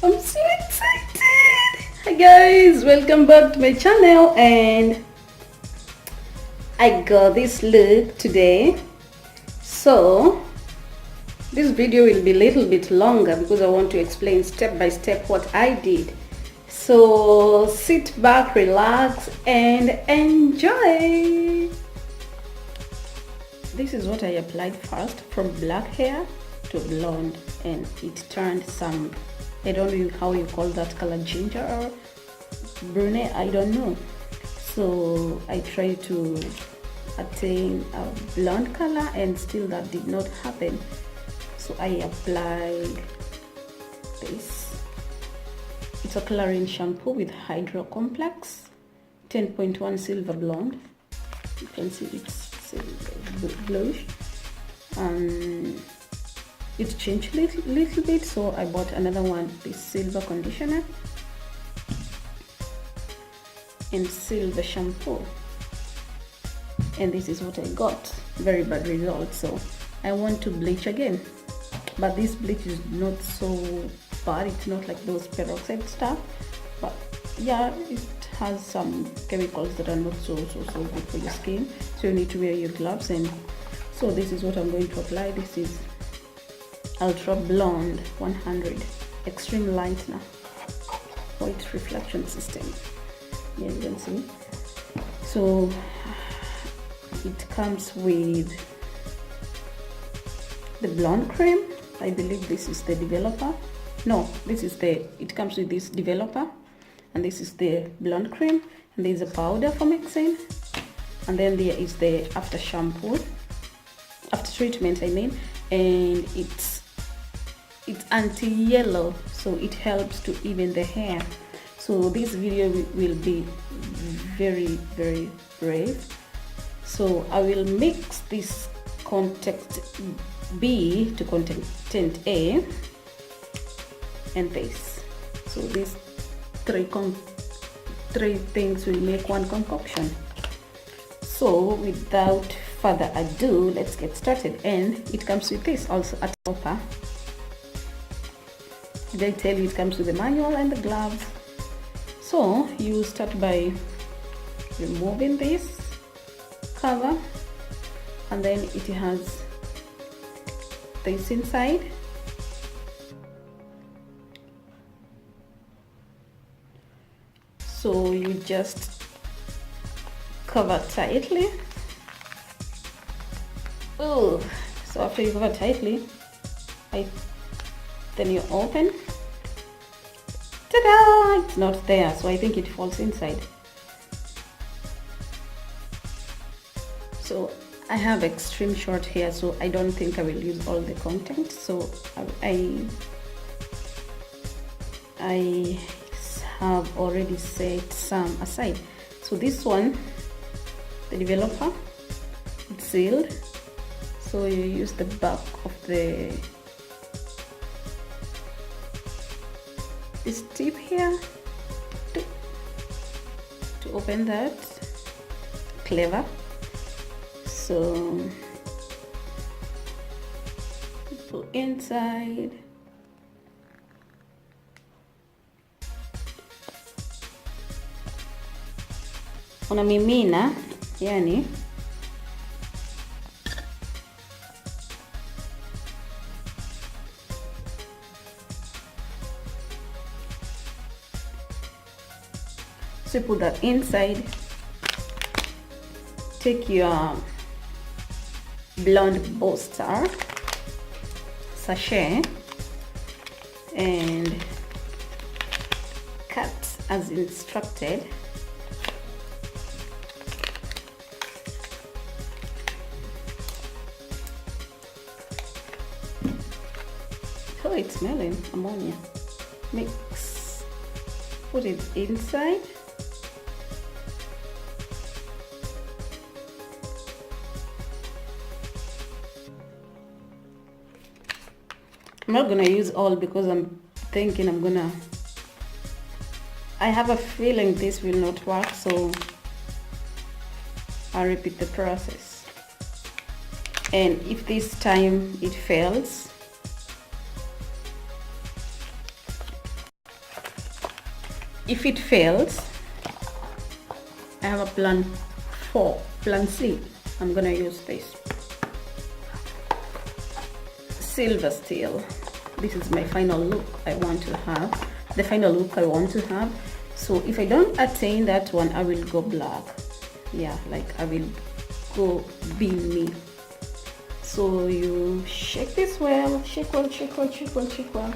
I'm so excited. Hi guys, welcome back to my channel, and I got this look today. So this video will be a little bit longer because I want to explain step by step what I did. So sit back, relax and enjoy. This is what I applied first, from black hair to blonde, and it turned some, I don't know how you call that color, ginger or brunette, I don't know. So I tried to attain a blonde color and still that did not happen. So I applied this. It's a coloring shampoo with Hydro Complex 10.1 Silver Blonde. You can see it's bluish. It changed a little bit, so I bought another one, this silver conditioner and silver shampoo, and this is what I got. Very bad result, so I want to bleach again, but this bleach is not so bad. It's not like those peroxide stuff, but yeah, it has some chemicals that are not so good for your skin, so you need to wear your gloves. And so this is what I'm going to apply. This is Ultra Blonde 100 Extreme Lightener White Reflection System. Yeah, you can see. So it comes with the blonde cream. I believe this is the developer. No, it comes with this developer, and this is the blonde cream, and there's a powder for mixing, and then there is the after treatment I mean, and it's anti-yellow, so it helps to even the hair. So this video will be very brief. So I will mix this contact B to content A and this. So these three things will make one concoction. So without further ado, let's get started. And it comes with this also, a topper. Did I tell you it comes with the manual and the gloves? So you start by removing this cover, and then it has this inside. So you just cover tightly. Oh, so after you cover tightly, then you open. Ta-da! It's not there, so I think it falls inside. So I have extreme short hair, so I don't think I will use all the content. So I have already set some aside. So this one, the developer, it's sealed, so you use the back of this tip here to open that. Clever. So pull inside. Unamimina, yani so put that inside. Take your blonde booster sachet and cut as instructed. Oh, it's smelling ammonia. Mix, put it inside. I'm not gonna use all because I'm thinking I have a feeling this will not work, so I'll repeat the process. And if this time it fails, if it fails, I have a plan C. I'm gonna use this silver steel. This is my final look I want to have, the final look I want to have. So if I don't attain that one, I will go black. Yeah, like I will go bean me. So you shake this well, shake well, shake well, shake well, shake well.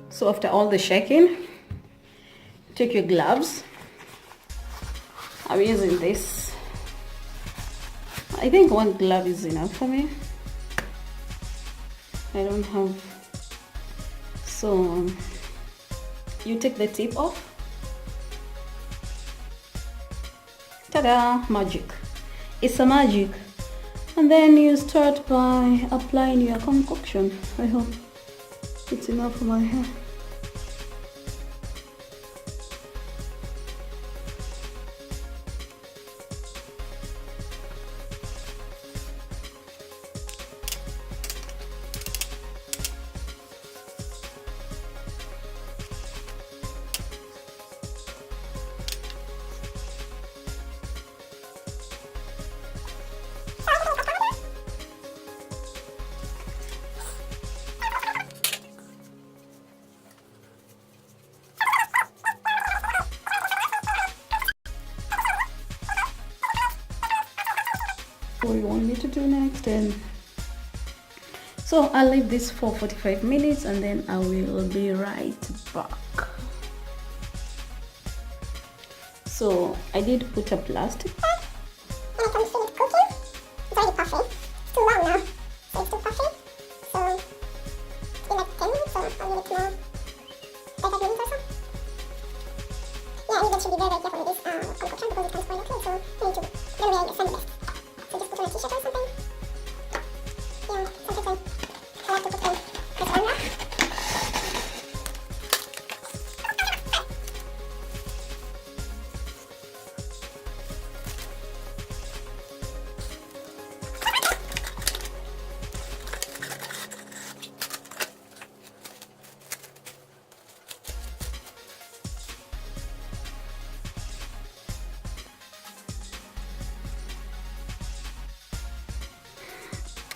So after all the shaking, take your gloves. I'm using this. I think one glove is enough for me. I don't have. So you take the tip off. Ta-da! Magic. It's a magic. And then you start by applying your concoction. I hope it's enough for my hair. What you want me to do next, and so I'll leave this for 45 minutes and then I will be right back. So I did put a plastic and I can feel it cooking. It's already puffy. It's too long now, so it's too puffy. So in like 10 minutes, so I'll leave it more 35 minutes or so. Yeah, and you should be very careful with this concoction because it can spoil your clothes, so you need to really wear your best. So just put on a t-shirt or something. Yeah, sometimes I like to put on this one now.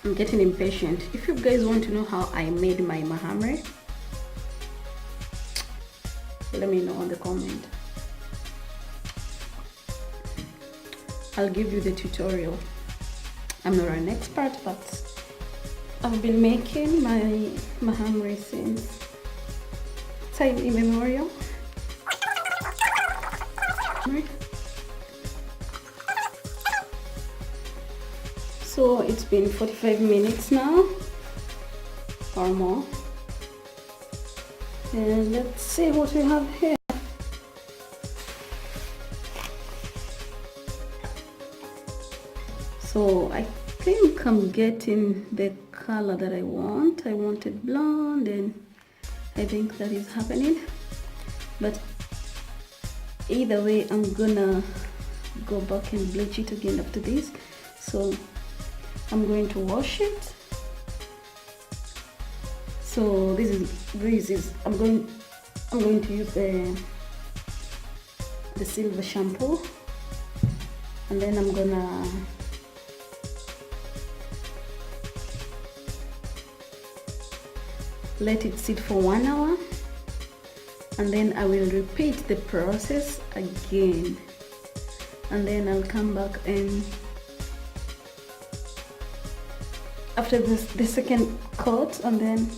I'm getting impatient. If you guys want to know how I made my mahamri, let me know in the comment. I'll give you the tutorial. I'm not an expert, but I've been making my mahamri since time immemorial. So it's been 45 minutes now or more, and let's see what we have here. So I think I'm getting the color that I want. I wanted blonde, and I think that is happening, but either way I'm gonna go back and bleach it again after this. So I'm going to wash it. So this is I'm going to use the silver shampoo, and then I'm gonna let it sit for 1 hour, and then I will repeat the process again, and then I'll come back and after the second coat, and then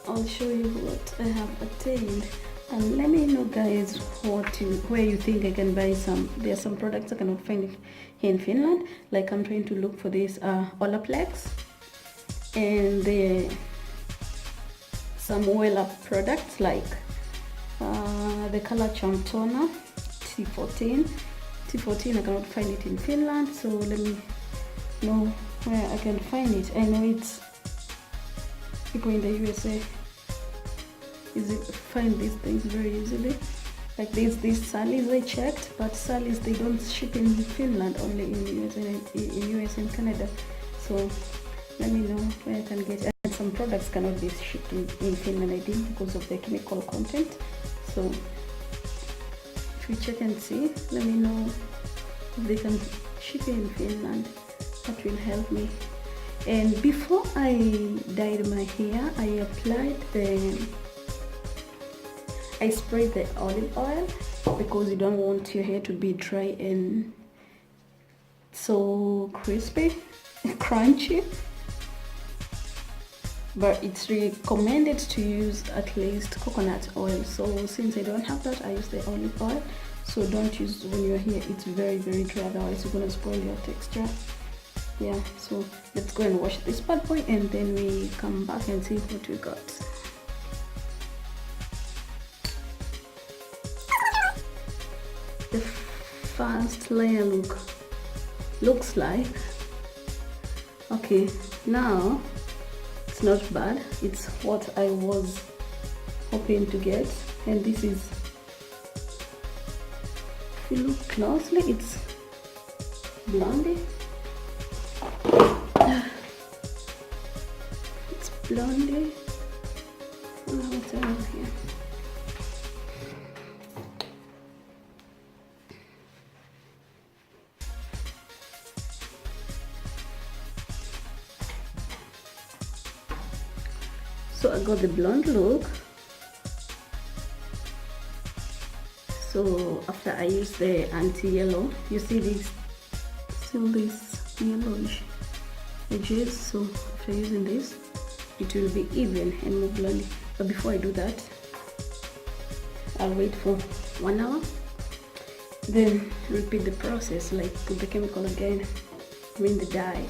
I'll show you what I have attained. And let me know guys where you think I can buy some. There are some products I cannot find here in Finland, like I'm trying to look for this Olaplex, and there some Wella products like the color Charm Toner T14. I cannot find it in Finland, so let me know where I can find it. I know it's people in the USA find these things very easily. Like these Sallies I checked, but Sallies they don't ship in Finland, only in US and Canada. So let me know where I can get. And some products cannot be shipped in Finland, I think, because of the chemical content. So if you check and see, let me know if they can ship in Finland. That will help me. And before I dyed my hair, I sprayed the olive oil because you don't want your hair to be dry and so crispy, crunchy. But it's recommended to use at least coconut oil. So since I don't have that, I use the olive oil. So don't use when your hair it's very dry, otherwise you're gonna spoil your texture. Yeah, so let's go and wash this bad boy and then we come back and see what we got. The first layer looks like okay. Now it's not bad, it's what I was hoping to get. And this is, if you look closely, it's blondie. It's blondie. What's over here? So I got the blonde look. So after I use the anti-yellow, you see this, still this yellowish edges. So after using this, it will be even and more blondy. But before I do that, I'll wait for 1 hour, then repeat the process, like put the chemical again, the dye.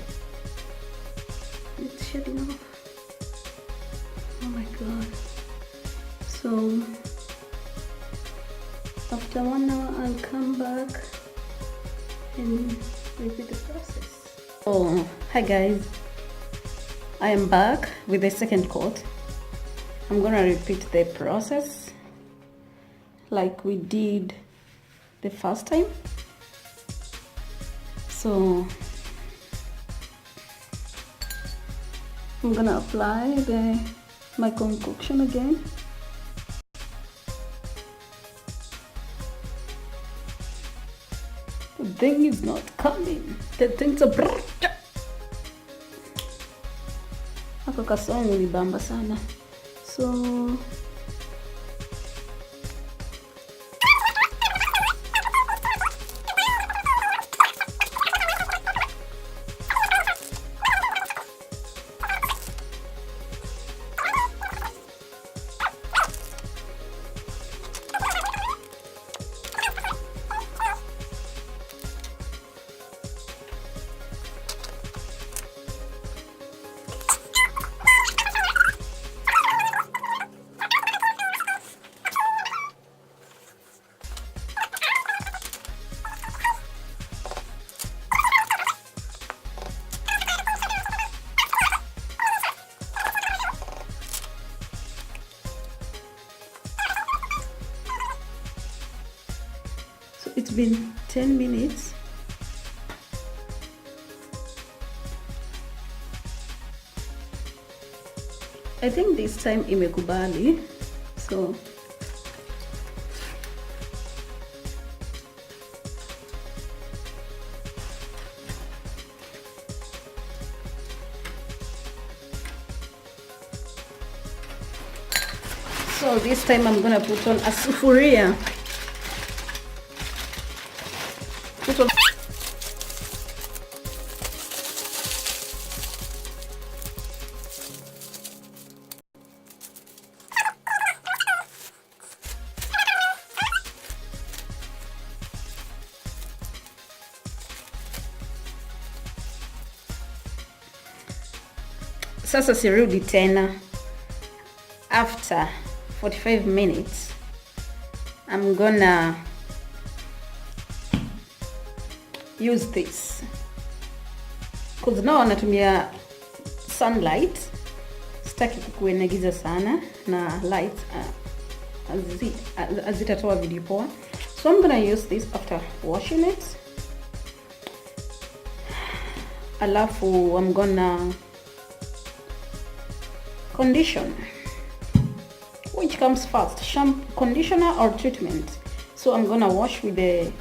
It's shedding off. Oh my god. So after 1 hour I'll come back and repeat the process. Oh, hi guys, I am back with the second coat. I'm gonna repeat the process like we did the first time. So I'm gonna apply my concoction again. The thing is not coming. The thing's a ako kasong ulibamba sana. So it's been 10 minutes. I think this time imekubali. So this time I'm gonna put on a sufuria. Sasa sirudi tena. After 45 minutes, I'm gonna use this because now natumia sunlight. Sitaki kukuwe na giza sana na light hazitatoa video poa. So I'm gonna use this after washing it. Alafu I'm gonna condition. Which comes first, shampoo, conditioner or treatment? So I'm gonna wash with the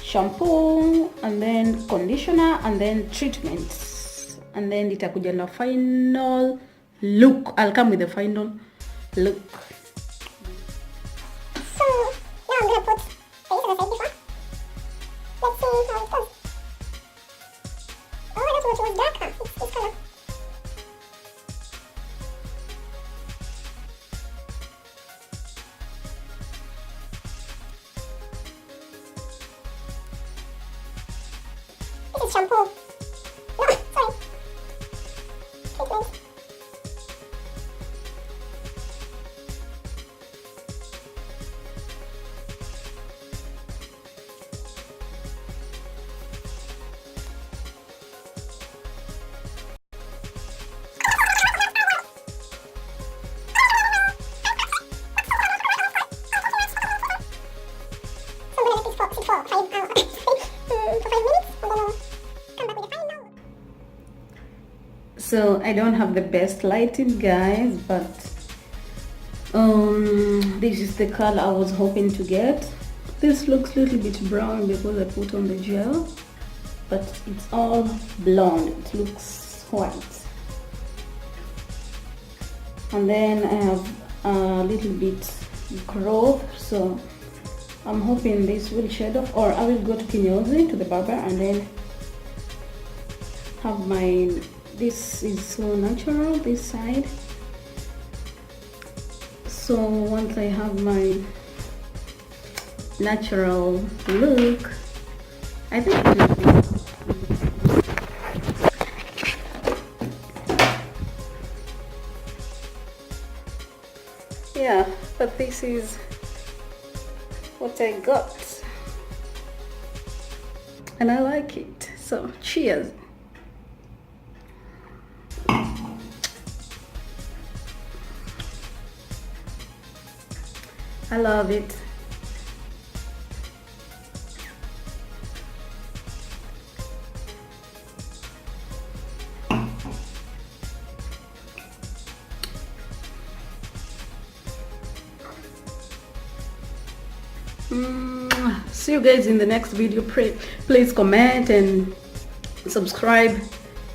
shampoo and then conditioner and then treatment, and then itakuja na final look. I'll come with the final look. So now I'm gonna put the on the side before. Let's see how it goes. Oh, I thought it was darker. It's this color. This is shampoo. No, sorry. Treatment. So I don't have the best lighting, guys, but this is the color I was hoping to get. This looks a little bit brown because I put on the gel, but it's all blonde. It looks white. And then I have a little bit grove, so I'm hoping this will shade off, or I will go to Kinyozi, to the barber, and then have my, this is so natural, this side. So once I have my natural look, I think it will be. Yeah, but this is what I got, and I like it. So cheers. I love it. See you guys in the next video. Please comment and subscribe,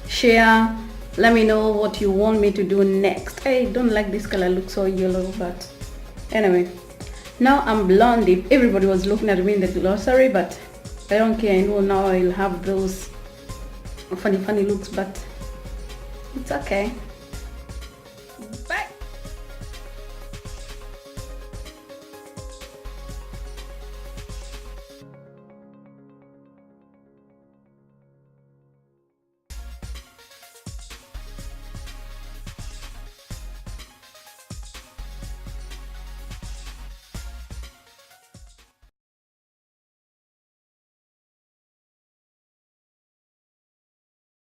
share. Let me know what you want me to do next. I don't like this color, looks so yellow, but anyway, now I'm blonde. If everybody was looking at me in the glossary, but I don't care. I know now I'll have those funny looks, but it's okay.